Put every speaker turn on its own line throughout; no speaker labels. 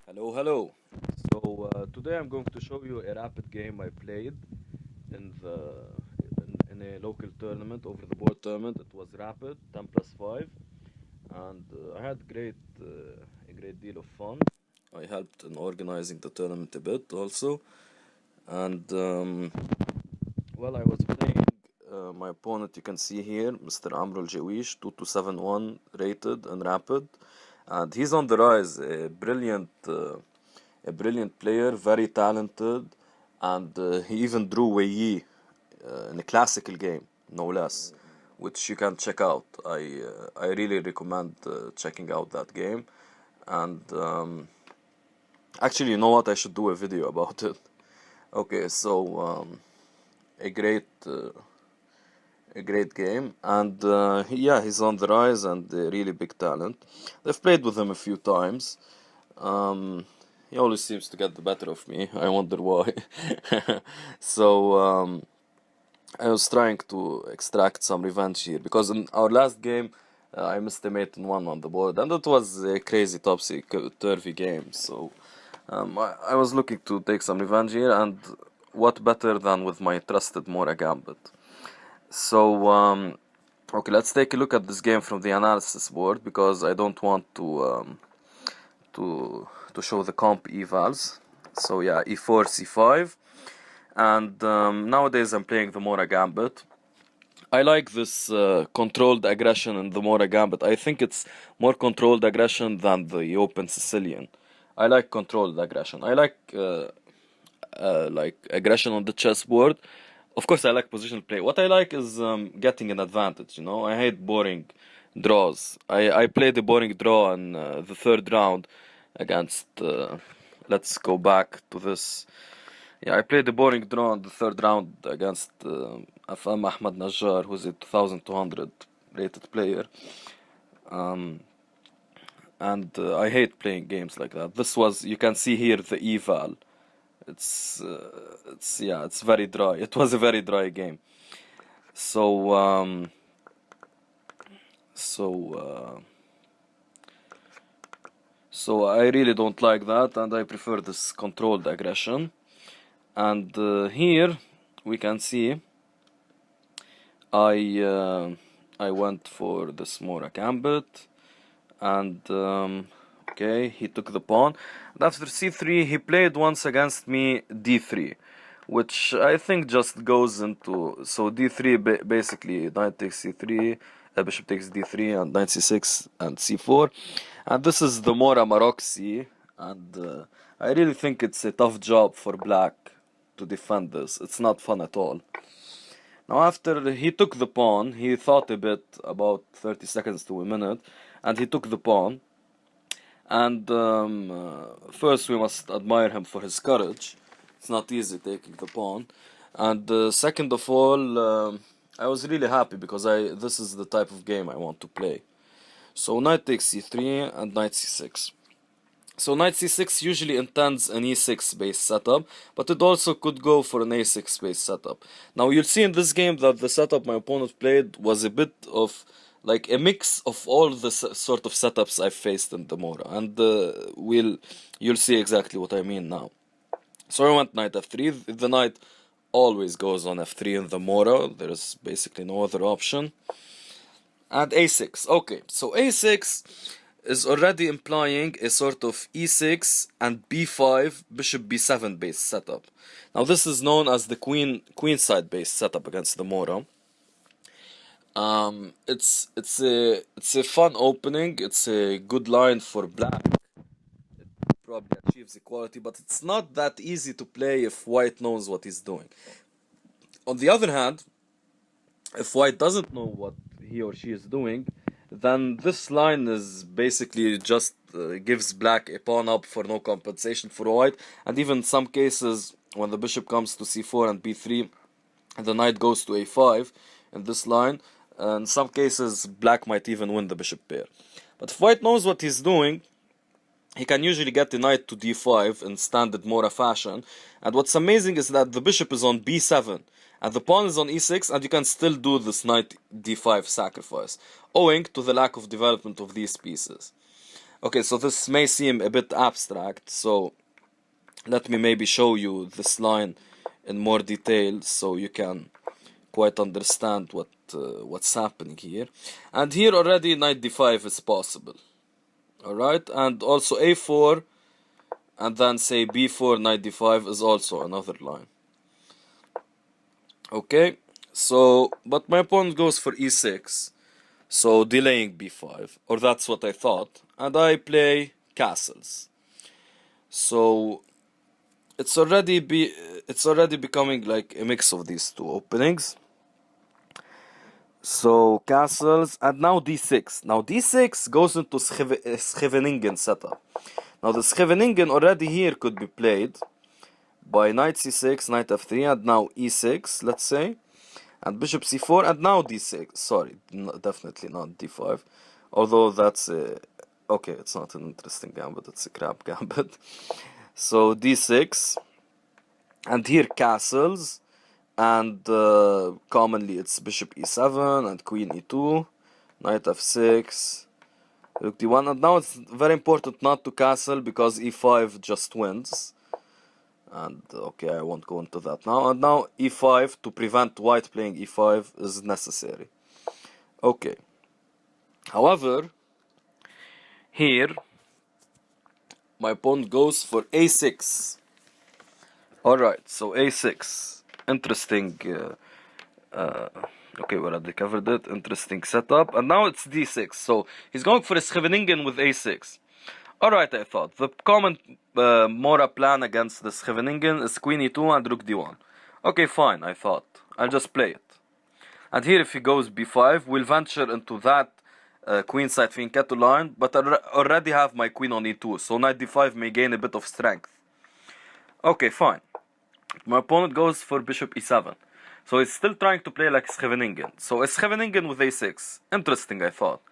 Hello, hello. Today I'm going to show you a rapid game I played in in a local tournament, over the board tournament. It was rapid, 10 plus 5, and I had a great deal of fun. I helped in organizing the tournament a bit also, and I was playing my opponent. You can see here, Mr. Amro El Jawich, 2271 rated and rapid, and he's on the rise. A brilliant player, very talented, and he even drew Wei Yi in a classical game, no less, which you can check out. I really recommend checking out that game, and actually, you know what? I should do a video about it. Okay, a great a great game, and yeah, he's on the rise and a really big talent. They've played with him a few times. Um, he always seems to get the better of me. I wonder why. so I was trying to extract some revenge here because in our last game I missed a mate in one on the board, and it was a crazy topsy-turvy game. I was looking to take some revenge here, and what better than with my trusted Mora Gambit. Okay, let's take a look at this game from the analysis board because I don't want to show the comp evals. So yeah, e4, c5, and nowadays I'm playing the Mora Gambit. I like this controlled aggression in the Mora Gambit. I think it's more controlled aggression than the open Sicilian. I like controlled aggression. I like aggression on the chessboard. Of course, I like positional play. What I like is getting an advantage. You know, I hate boring draws. I played a boring draw in the third round against. Let's go back to this. Yeah, I played a boring draw in the third round against FM Ahmad Najjar, who's a 2200 rated player. And I hate playing games like that. This was, you can see here the eval. It's very dry. It was a very dry game. So um, so uh, so I really don't like that, and I prefer this controlled aggression. And here we can see I went for the Smith-Morra Gambit, and okay, he took the pawn. And after c3, he played once against me d3, which I think just goes into, so d3 basically knight takes c3, bishop takes d3, and knight c6 and c4. And this is the Mora Maroxy, and I really think it's a tough job for black to defend this. It's not fun at all. Now after he took the pawn, he thought a bit, about 30 seconds to a minute, and he took the pawn. And first we must admire him for his courage. It's not easy taking the pawn. And second of all, I was really happy because this is the type of game I want to play. So knight takes c3 and knight c6. So knight c6 usually intends an e6 based setup, but it also could go for an a6 based setup. Now you'll see in this game that the setup my opponent played was a bit of like a mix of all the sort of setups I've faced in the Mora, and you'll see exactly what I mean now. So I went knight f3. The knight always goes on f3 in the Mora. There is basically no other option. And a6. Okay, so a6 is already implying a sort of e6 and b5, bishop b7 based setup. Now this is known as the queenside based setup against the Mora. It's a fun opening. It's a good line for black. It probably achieves equality, but it's not that easy to play if white knows what he's doing. On the other hand, if white doesn't know what he or she is doing, then this line is basically just gives black a pawn up for no compensation for white, and even in some cases when the bishop comes to c4 and b3 and the knight goes to a5 in this line, in some cases black might even win the bishop pair. But if white knows what he's doing, he can usually get the knight to d5 in standard Mora fashion, and what's amazing is that the bishop is on b7 and the pawn is on e6, and you can still do this knight d5 sacrifice, owing to the lack of development of these pieces. Okay, so this may seem a bit abstract, so let me maybe show you this line in more detail so you can quite understand what's happening here. And here already knight d5 is possible. Alright, and also a4 and then say b4 knight d5 is also another line. Okay, so but my opponent goes for e6, so delaying b5, or that's what I thought, and I play castles. So it's already becoming like a mix of these two openings. So castles, and now d6. Now d6 goes into Scheveningen setup. Now the Scheveningen already here could be played by knight c6, knight f3, and now e6, let's say, and bishop c4, and now d6. Sorry, definitely not d5, although that's okay, it's not an interesting gambit, it's a crap gambit. So d6, and here castles, and commonly it's bishop e7 and queen e2, knight f6, rook d1, and now it's very important not to castle because e5 just wins. And okay, I won't go into that now. And now e5 to prevent white playing e5 is necessary. Okay. However, here my pawn goes for a6. Alright, so a6. Interesting. Okay, we already covered it. Interesting setup. And now it's d6. So he's going for a Scheveningen with a6. Alright, I thought. The common Morra plan against the Scheveningen is queen e2 and rook d1. Okay, fine, I thought. I'll just play it. And here if he goes b5, we'll venture into that queenside fianchetto line, but I already have my queen on e2, so knight d5 may gain a bit of strength. Okay, fine. My opponent goes for bishop e7. So he's still trying to play like Scheveningen. So a Scheveningen with a6. Interesting, I thought.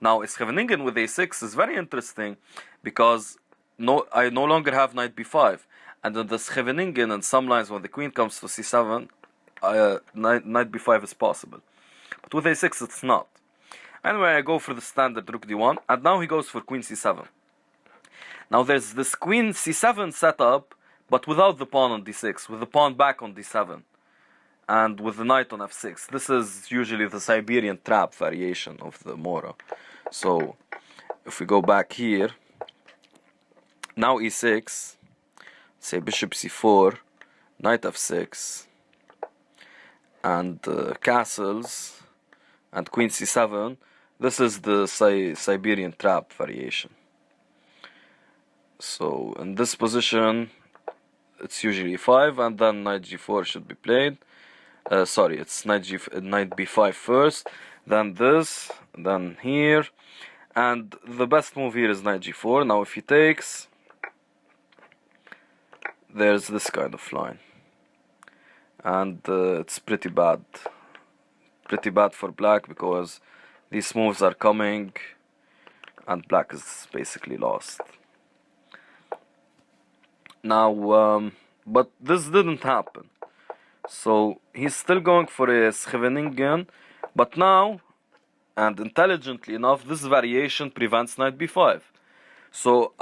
Now, a Scheveningen with a6 is very interesting because I no longer have knight b5. And in the Scheveningen, in some lines, when the queen comes to c7, knight b5 is possible. But with a6, it's not. Anyway, I go for the standard rook d1, and now he goes for queen c7. Now, there's this queen c7 setup, but without the pawn on d6, with the pawn back on d7, and with the knight on f6. This is usually the Siberian trap variation of the Morra. So, if we go back here, now e6, say bishop c4, knight f6, and castles, and queen c7. This is the Siberian trap variation. So, in this position, it's usually e5, and then knight g4 should be played. Sorry, it's knight b5 first, then this, then here, and the best move here is knight g4. Now if he takes, there's this kind of line, and it's pretty bad for black because these moves are coming and black is basically lost. Now but this didn't happen. So he's still going for a Scheveningen, but now, and intelligently enough, this variation prevents knight b5. So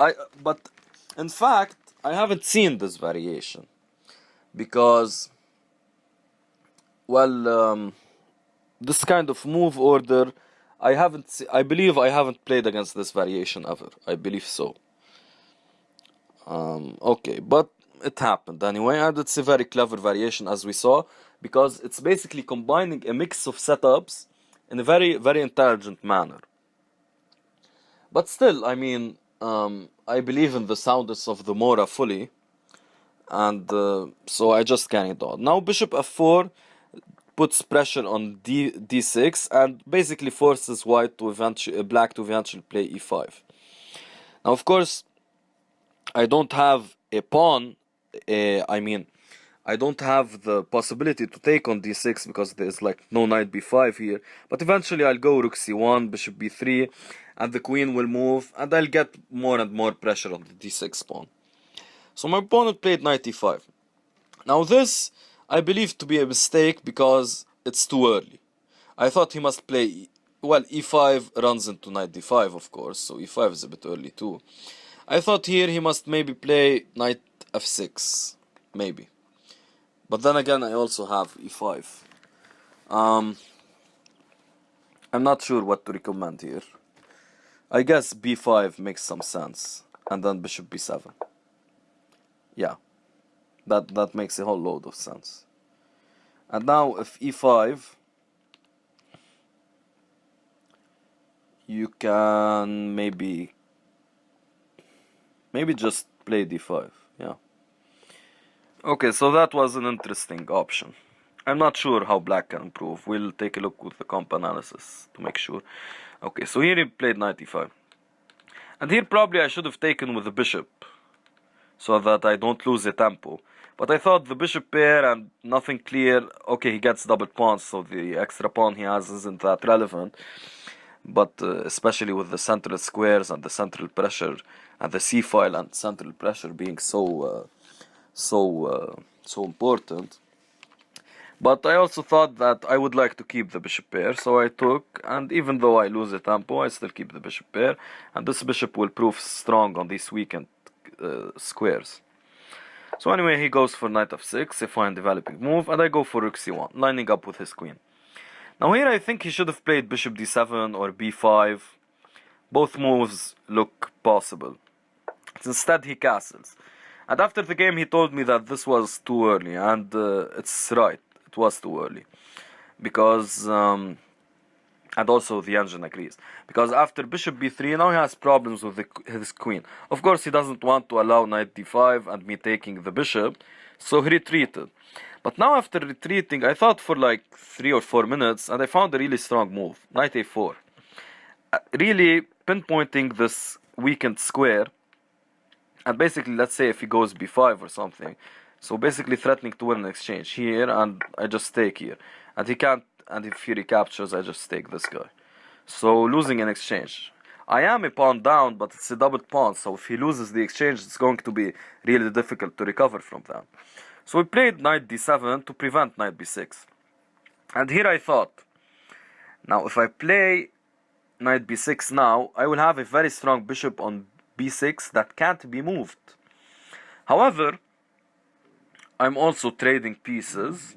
but in fact, I haven't seen this variation because, well, this kind of move order, I believe I haven't played against this variation ever. I believe so. Okay, but it happened anyway, and it's a very clever variation as we saw, because it's basically combining a mix of setups in a very, very intelligent manner. But still, I mean, I believe in the soundness of the Morra fully, and so I just carried on. Now bishop f4 puts pressure on d6 and basically forces black to eventually play e5. Now, of course, I don't have a pawn. I don't have the possibility to take on d6 because there's like no knight b5 here. But eventually I'll go rook c1, bishop b3, and the queen will move, and I'll get more and more pressure on the d6 pawn. So my opponent played knight e5. Now this I believe to be a mistake because it's too early. I thought he must play well, e5 runs into knight d5, of course, so e5 is a bit early too. I thought here he must maybe play knight f6, maybe. But then again, I also have e5. I'm not sure what to recommend here. I guess b5 makes some sense, and then bishop b7. Yeah, that makes a whole load of sense. And now if e5, you can maybe just play d5. Yeah. Okay, so that was an interesting option. I'm not sure how black can improve. We'll take a look with the comp analysis to make sure. Okay, so here he played knight e5. And here probably I should have taken with the bishop, so that I don't lose the tempo. But I thought the bishop pair and nothing clear. Okay, he gets double pawns, so the extra pawn he has isn't that relevant. But especially with the central squares and the central pressure and the c-file and central pressure being so important. But I also thought that I would like to keep the bishop pair, so I took, and even though I lose the tempo, I still keep the bishop pair, and this bishop will prove strong on these weakened squares. So anyway, he goes for knight f6, a fine developing move, and I go for rook c1, lining up with his queen. Now here I think he should have played bishop d7 or b5. Both moves look possible. Instead he castles. And after the game he told me that this was too early, and it's right, it was too early. Because, and also the engine agrees. Because after bishop b3, now he has problems with his queen. Of course he doesn't want to allow knight d5 and me taking the bishop, so he retreated. But now after retreating, I thought for like 3 or 4 minutes, and I found a really strong move, knight a4. Really pinpointing this weakened square, and basically, let's say if he goes b5 or something, so basically threatening to win an exchange here, and I just take here. And he can't, and if he recaptures, I just take this guy. So losing an exchange. I am a pawn down, but it's a double pawn, so if he loses the exchange, it's going to be really difficult to recover from that. So we played knight d7 to prevent knight b6. And here I thought, now if I play knight b6 now, I will have a very strong bishop on b6 that can't be moved. However, I'm also trading pieces,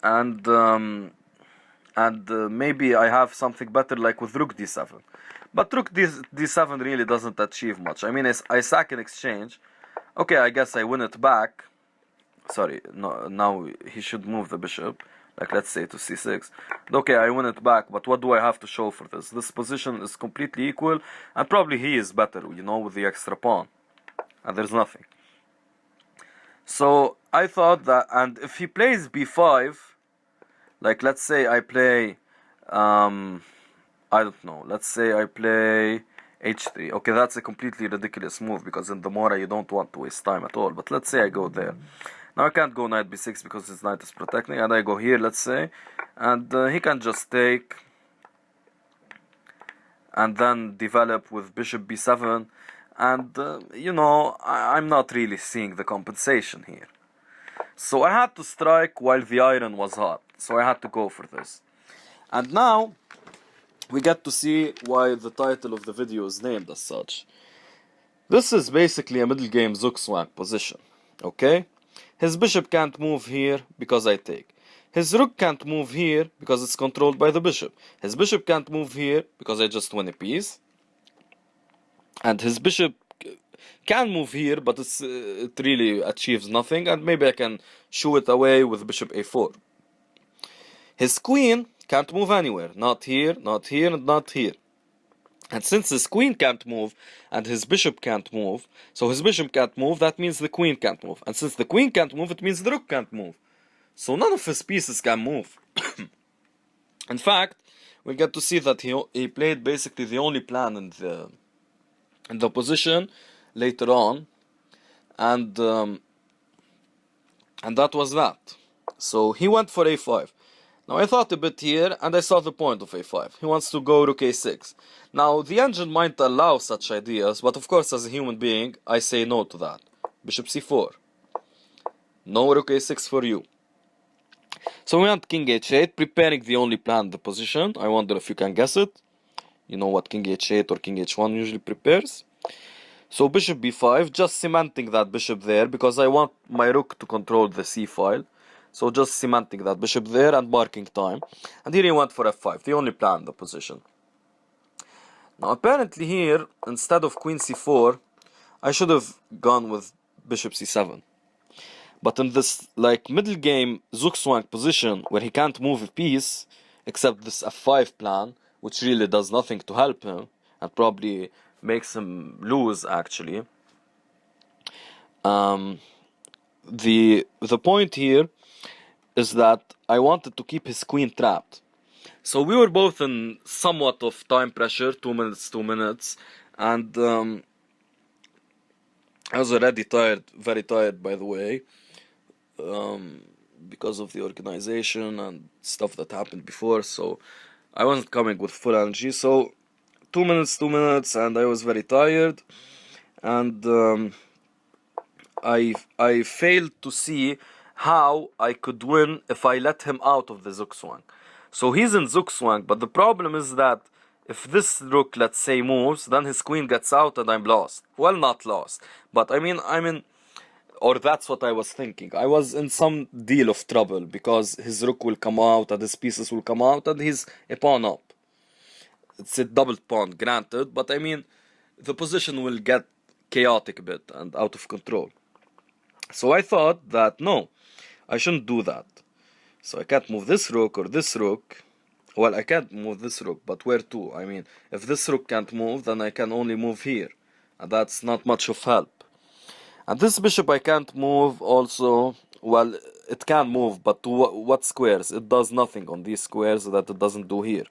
and maybe I have something better like with rook d7. But rook d7 really doesn't achieve much. I mean, I sack an exchange. Okay, I guess I win it back. Sorry, no, now he should move the bishop, like let's say to c6. Okay, I win it back, but what do I have to show for this? This position is completely equal, and probably he is better, you know, with the extra pawn. And there's nothing. So I thought that, and if he plays b5, like let's say I play, I don't know, let's say I play h3. Okay, that's a completely ridiculous move, because in the Morra you don't want to waste time at all. But let's say I go there. Now I can't go knight b6 because his knight is protecting, and I go here, let's say, and he can just take and then develop with bishop b7, and you know, I'm not really seeing the compensation here. So I had to strike while the iron was hot, so I had to go for this. And now we get to see why the title of the video is named as such. This is basically a Middlegame Zugzwang position, okay? His bishop can't move here because I take. His rook can't move here because it's controlled by the bishop. His bishop can't move here because I just win a piece. And his bishop can move here, but it really achieves nothing, and maybe I can shoo it away with bishop a4. His queen can't move anywhere, not here, not here, and not here. And since his queen can't move and his bishop can't move, so his bishop can't move, that means the queen can't move. And since the queen can't move, it means the rook can't move. So none of his pieces can move. In fact, we get to see that he played basically the only plan in the position later on, and that was that. So he went for a5. Now I thought a bit here, and I saw the point of a5. He wants to go rook a6. Now the engine might allow such ideas, but of course as a human being, I say no to that. Bishop c4. No rook a6 for you. So we went king h8, preparing the only plan in the position. I wonder if you can guess it. You know what king h8 or king h1 usually prepares. So bishop b5, just cementing that bishop there because I want my rook to control the c file. So just cementing that bishop there and marking time. And here he went for f5, the only plan in the position. Now apparently here, instead of queen c4, I should have gone with bishop c7. But in this like middle game Zugzwang position where he can't move a piece except this f5 plan, which really does nothing to help him and probably makes him lose actually. The point here is that I wanted to keep his queen trapped. So we were both in somewhat of time pressure, 2 minutes, and I was already tired, very tired by the way, because of the organization and stuff that happened before, so I wasn't coming with full energy. So 2 minutes, and I was very tired, and I failed to see how I could win if I let him out of the Zugzwang. So he's in Zugzwang, but the problem is that if this rook, let's say, moves, then his queen gets out and I'm lost. Well, not lost, but I mean, or that's what I was thinking. I was in some deal of trouble because his rook will come out and his pieces will come out and he's a pawn up. It's a double pawn, granted, but I mean, the position will get chaotic a bit and out of control. So I thought that, no, I shouldn't do that. So I can't move this rook or this rook. Well, I can't move this rook, but where to? I mean, if this rook can't move, then I can only move here. And that's not much of help. And this bishop I can't move also. Well, it can move, but to what squares? It does nothing on these squares that it doesn't do here.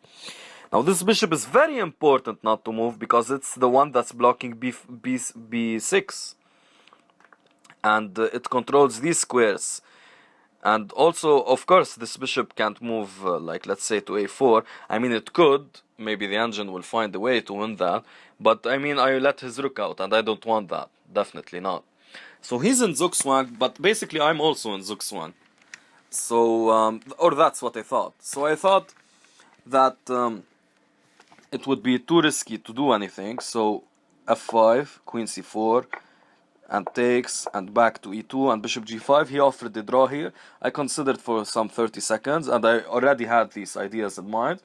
Now this bishop is very important not to move because it's the one that's blocking b6. And it controls these squares. And also, of course, this bishop can't move, like, let's say, to a4. I mean, it could. Maybe the engine will find a way to win that. But, I mean, I let his rook out, and I don't want that. Definitely not. So he's in Zugzwang, but basically I'm also in Zugzwang. So, or that's what I thought. So I thought that it would be too risky to do anything. So f5, queen c4, and takes, and back to e2 and bishop g5. He offered the draw here. I considered for some 30 seconds and I already had these ideas in mind,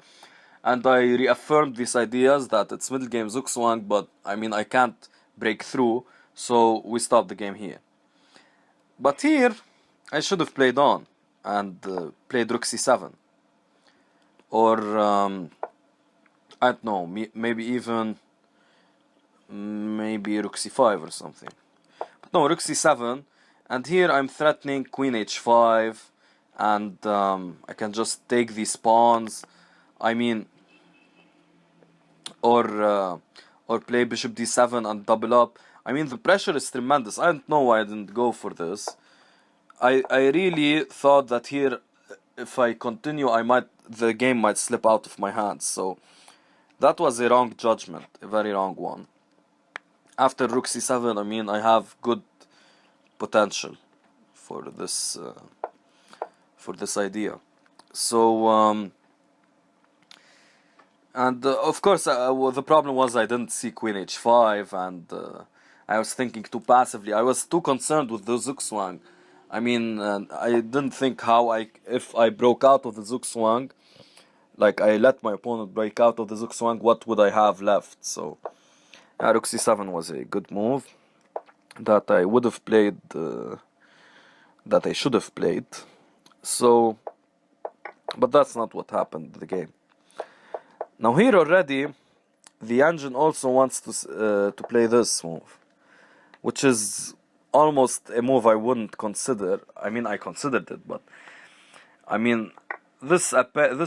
and I reaffirmed these ideas that it's middle game Zugzwang, but I mean I can't break through, so we stopped the game here. But here I should have played on and played rook c7, or I don't know, maybe even rook c5 or something. No, rook c7, and here I'm threatening queen h5, and I can just take these pawns. I mean, or play bishop d7 and double up. I mean, the pressure is tremendous. I don't know why I didn't go for this. I really thought that here, if I continue, the game might slip out of my hands. So that was a wrong judgment, a very wrong one. After rook c7, I mean, I have good potential for this idea. So of course, the problem was I didn't see queen h5, and I was thinking too passively. I was too concerned with the Zugzwang. I mean, I didn't think if I broke out of the Zugzwang, like I let my opponent break out of the Zugzwang, what would I have left? So rook c7 was a good move that I would have played, that I should have played. So, but that's not what happened in the game. Now here already, the engine also wants to play this move, which is almost a move I wouldn't consider. I mean, I considered it, but I mean, this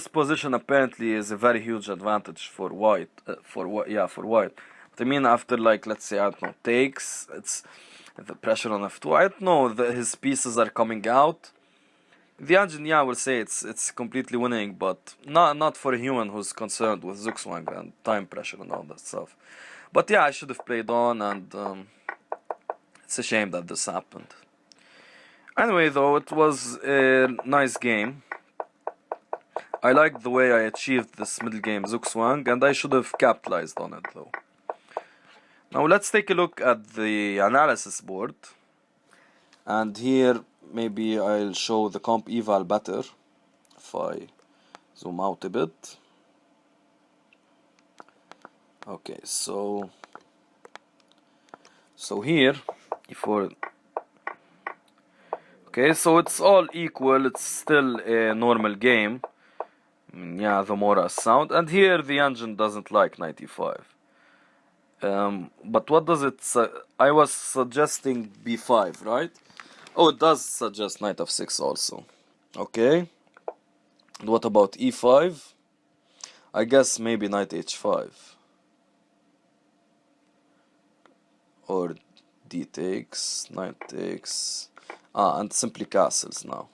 position apparently is a very huge advantage for white. For white. But I mean, after, like, let's say, I don't know, takes, it's the pressure on f2. I don't know, his pieces are coming out. The engine, yeah, I will say it's completely winning, but not for a human who's concerned with Zugzwang and time pressure and all that stuff. But yeah, I should have played on, and it's a shame that this happened. Anyway, though, it was a nice game. I like the way I achieved this Middlegame Zugzwang, and I should have capitalized on it though. Now let's take a look at the analysis board. And here maybe I'll show the comp eval better if I zoom out a bit. Okay, so here okay, so it's all equal, it's still a normal game. Yeah, the Morra is sound, and here the engine doesn't like knight e5. But what does it I was suggesting b5, right? Oh, it does suggest knight f6 also. Okay. And what about e5? I guess maybe knight h5. Or d takes, knight takes. And simply castles now.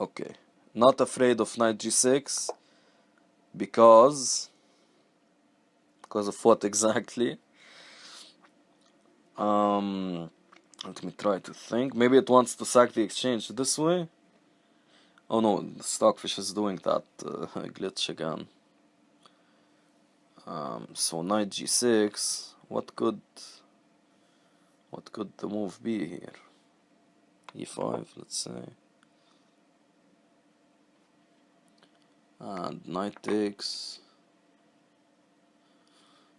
Okay. Not afraid of knight g6 because of what exactly? Let me try to think. Maybe it wants to sack the exchange this way. Oh no, the Stockfish is doing that glitch again. So knight g6. What could the move be here? e5, let's say. And knight takes.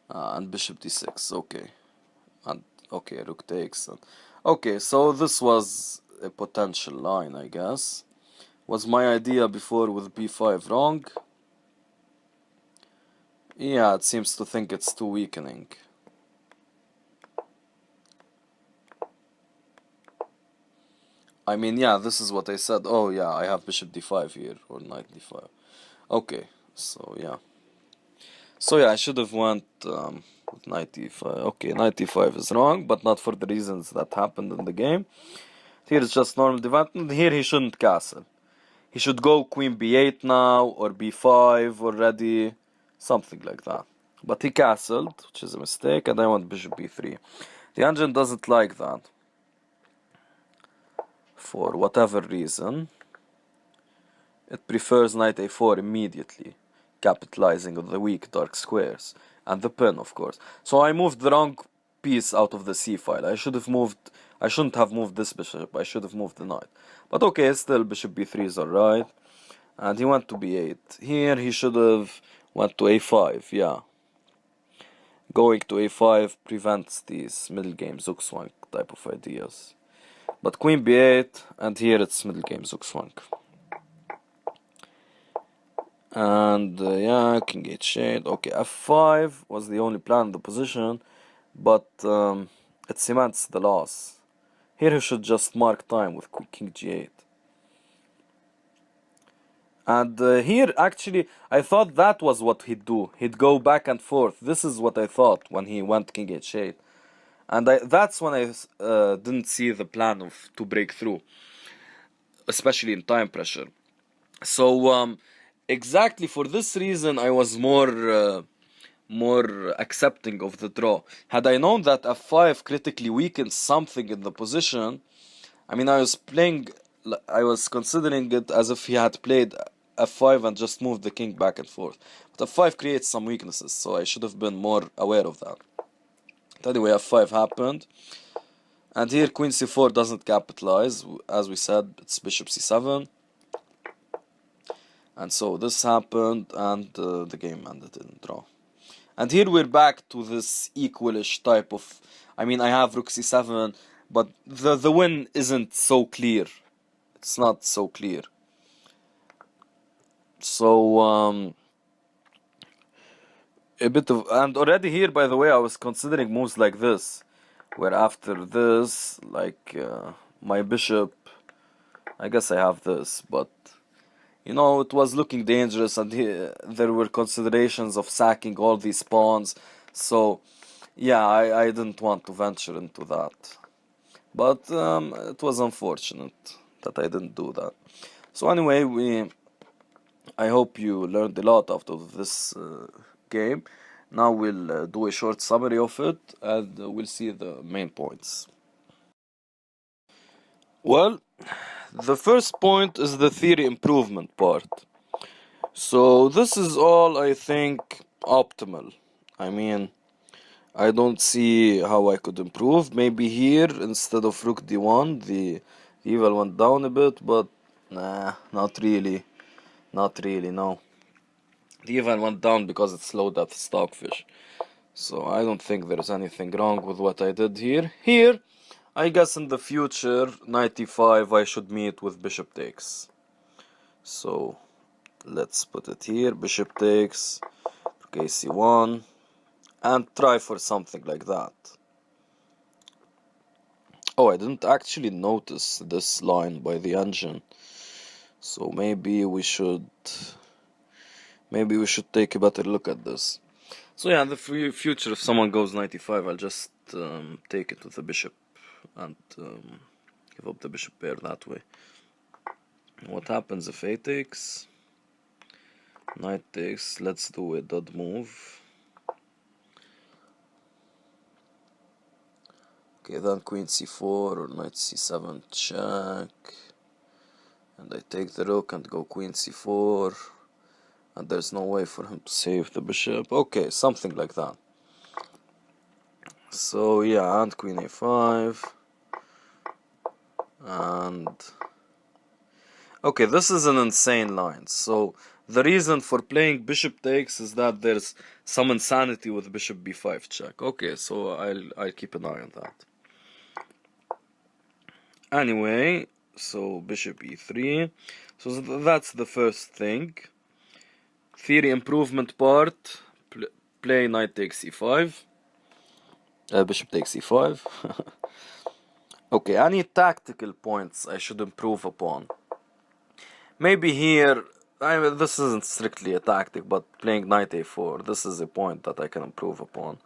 And bishop d6. Okay. And okay, rook takes. Okay, so this was a potential line, I guess. Was my idea before with b5 wrong? Yeah, it seems to think it's too weakening. I mean, yeah, this is what I said. Oh yeah, I have bishop d5 here, or knight d5. Okay, so yeah. So yeah, I should have went with knight e5. Okay, knight e5 is wrong, but not for the reasons that happened in the game. Here it's just normal development. Here he shouldn't castle. He should go queen b8 now, or b5 already, something like that. But he castled, which is a mistake, and I want bishop b3. The engine doesn't like that. For whatever reason. It prefers knight a4 immediately, capitalizing on the weak dark squares. And the pin, of course. So I moved the wrong piece out of the c file. I shouldn't have moved this bishop. I should have moved the knight. But okay, still bishop b3 is alright. And he went to b8. Here he should have went to a5, yeah. Going to a5 prevents these Middlegame Zugzwang type of ideas. But queen b8, and here it's Middlegame Zugzwang. And yeah, king h8. Okay, f5 was the only plan in the position, but it cements the loss. Here he should just mark time with king g8. And here actually I thought that was what he'd do. He'd go back and forth. This is what I thought when he went king h8. And that's when I didn't see the plan to break through, especially in time pressure. So exactly for this reason I was more accepting of the draw. Had I known that f5 critically weakens something in the position, I mean, I was considering it as if he had played f5 and just moved the king back and forth. But f5 creates some weaknesses, so I should have been more aware of that. But anyway, f5 happened. And here queen c4 doesn't capitalize. As we said, it's bishop c7. And so this happened, and the game ended in draw. And here we're back to this equalish type of... I mean, I have rook c7, but the win isn't so clear. It's not so clear. So, a bit of... And already here, by the way, I was considering moves like this. Where after this, like, my bishop... I guess I have this, but... You know, it was looking dangerous, and there were considerations of sacking all these pawns. So, yeah, I didn't want to venture into that. But it was unfortunate that I didn't do that. So anyway, I hope you learned a lot out of this game. Now we'll do a short summary of it, and we'll see the main points. Well, the first point is the theory improvement part. So this is all, I think, optimal. I mean, I don't see how I could improve. Maybe here, instead of rook d1, the evil went down a bit, but nah, not really. Not really, no. The evil went down because it slowed up the stockfish. So I don't think there's anything wrong with what I did here. Here, I guess in the future, knight e5, I should meet with bishop takes. So let's put it here, bishop takes, okay, c1, and try for something like that. Oh, I didn't actually notice this line by the engine. So maybe we should take a better look at this. So yeah, in the future, if someone goes knight e5, I'll just take it with the bishop and give up the bishop pair that way. What happens if a takes? Knight takes. Let's do a dot move. Okay, then queen c4 or knight c7 check. And I take the rook and go queen c4. And there's no way for him to save the bishop. Okay, something like that. So yeah, and queen a5. And okay, this is an insane line. So the reason for playing bishop takes is that there's some insanity with bishop b5 check. Okay, so I'll keep an eye on that. Anyway, so bishop e3. So that's the first thing. Theory improvement part, play knight takes e5, bishop takes e5. Okay, any tactical points I should improve upon? Maybe here, this isn't strictly a tactic, but playing knight a4, this is a point that I can improve upon.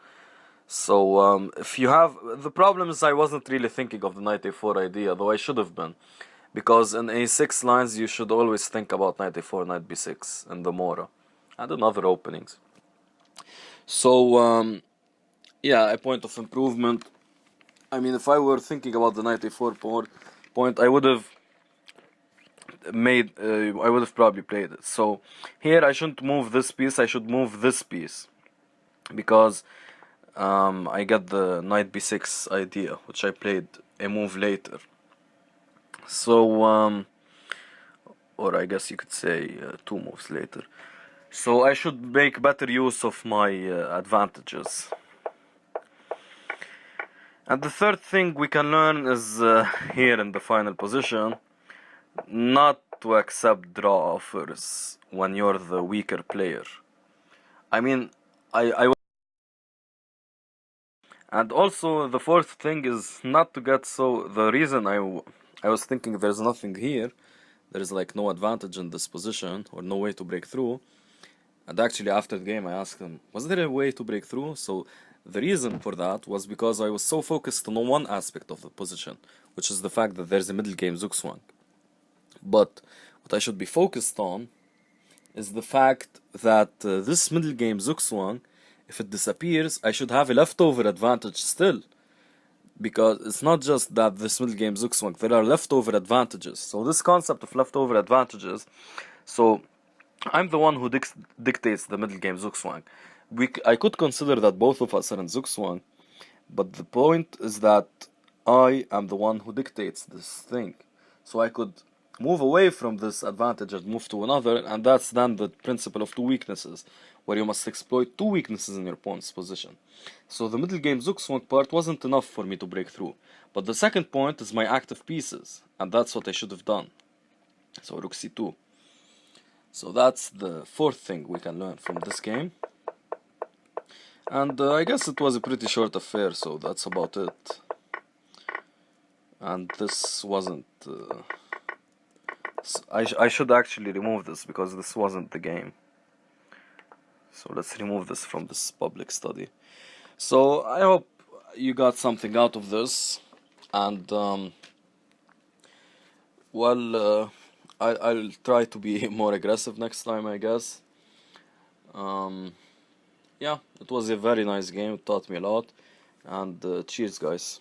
So if you have, the problem is I wasn't really thinking of the knight a4 idea, though I should have been. Because in a6 lines you should always think about knight a4, knight b6 in the Morra. And in other openings. So yeah, a point of improvement. I mean, if I were thinking about the knight a4 point, I would have probably played it. So here I shouldn't move this piece, I should move this piece, because I get the knight b6 idea, which I played a move later. So or I guess you could say 2 moves later. So I should make better use of my advantages. And the third thing we can learn is here in the final position, not to accept draw offers when you're the weaker player. I mean, and also the fourth thing is not to get so, the reason I was thinking there's nothing here, there's like no advantage in this position or no way to break through. And actually after the game I asked him, was there a way to break through? So the reason for that was because I was so focused on one aspect of the position, which is the fact that there's a Middlegame Zugzwang. But what I should be focused on is the fact that this Middlegame Zugzwang, if it disappears, I should have a leftover advantage still. Because it's not just that this Middlegame Zugzwang, there are leftover advantages. So this concept of leftover advantages, so I'm the one who dictates the Middlegame Zugzwang. I could consider that both of us are in Zugzwang, but the point is that I am the one who dictates this thing. So I could move away from this advantage and move to another, and that's then the principle of two weaknesses, where you must exploit two weaknesses in your opponent's position. So the Middlegame Zugzwang part wasn't enough for me to break through. But the second point is my active pieces, and that's what I should have done. So rook c2. So that's the fourth thing we can learn from this game. And I guess it was a pretty short affair, so that's about it. And this wasn't... I should actually remove this, because this wasn't the game. So let's remove this from this public study. So I hope you got something out of this. And, well... I'll try to be more aggressive next time, I guess. Yeah, it was a very nice game, it taught me a lot. And cheers, guys.